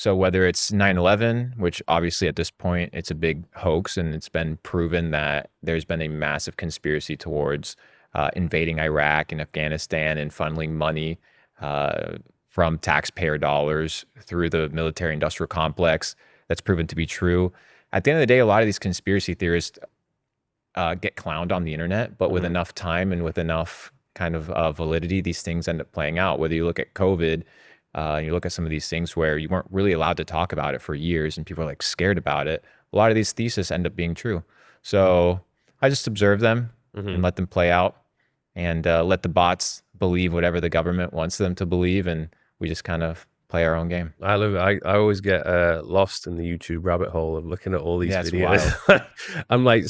So whether it's 9/11, which obviously at this point it's a big hoax, and it's been proven that there's been a massive conspiracy towards invading Iraq and Afghanistan and funneling money uh, from taxpayer dollars through the military-industrial complex. That's proven to be true. At the end of the day, a lot of these conspiracy theorists get clowned on the internet, but with Hmm. enough time and with enough kind of validity, these things end up playing out. Whether you look at COVID, you look at some of these things where you weren't really allowed to talk about it for years and people are like scared about it. A lot of these theses end up being true. So I just observe them and Hmm. let them play out and let the bots believe whatever the government wants them to believe. And we just kind of play our own game. I love it. I always get lost in the YouTube rabbit hole of looking at all these Yeah, it's videos. wild. I'm like,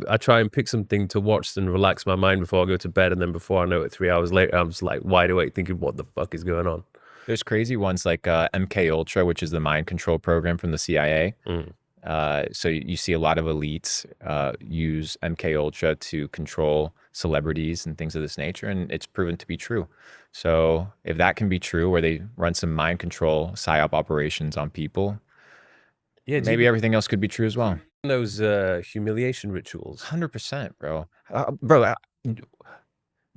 I try and pick something to watch and relax my mind before I go to bed, and then before I know it, 3 hours later, I'm just like wide awake, thinking, "What the fuck is going on?" There's crazy ones like MK Ultra, which is the mind control program from the CIA. Mm. So you see a lot of elites use MK Ultra to control celebrities and things of this nature, and it's proven to be true. So if that can be true, where they run some mind control psyop operations on people, Yeah, do maybe you everything else could be true as well. those humiliation rituals? 100%, bro.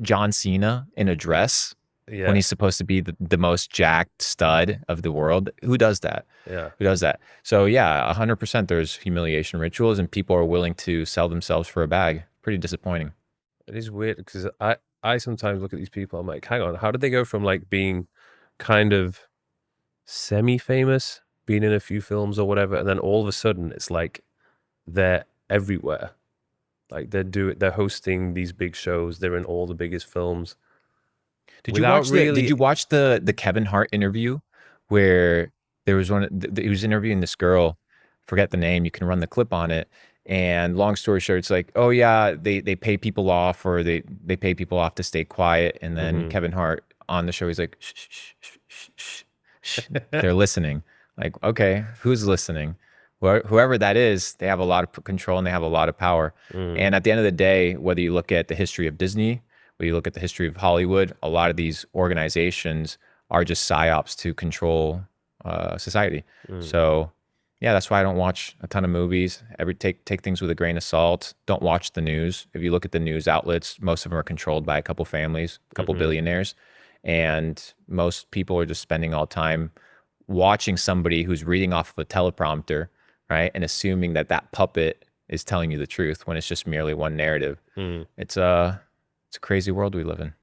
John Cena in a dress when Yeah, he's supposed to be the most jacked stud of the world. Who does that? yeah. Who does that? So yeah, 100% there's humiliation rituals and people are willing to sell themselves for a bag. Pretty disappointing. It is weird because I sometimes look at these people. I'm like, hang on, how did they go from like being kind of semi-famous, being in a few films or whatever, and then all of a sudden it's like they're everywhere. Like they're hosting these big shows. They're in all the biggest films without Did really. you watch the Kevin Hart interview where there was he was interviewing this girl, forget the name, you can run the clip on it. And long story short, it's like, oh yeah, they pay people off or they pay people off to stay quiet. And then Mhm. Kevin Hart on the show, he's like, shh, shh, shh, shh, shh, shh. They're listening. Like, okay, who's listening? Whoever that is, they have a lot of control and they have a lot of power. Mm. And at the end of the day, whether you look at the history of Disney, whether you look at the history of Hollywood, a lot of these organizations are just psyops to control society. Mm. So yeah, that's why I don't watch a ton of movies. Take things with a grain of salt. Don't watch the news. If you look at the news outlets, most of them are controlled by a couple families, a couple Mhm. billionaires, and most people are just spending all time watching somebody who's reading off of a teleprompter, right, and assuming that that puppet is telling you the truth when it's just merely one narrative. Mm. It's a crazy world we live in.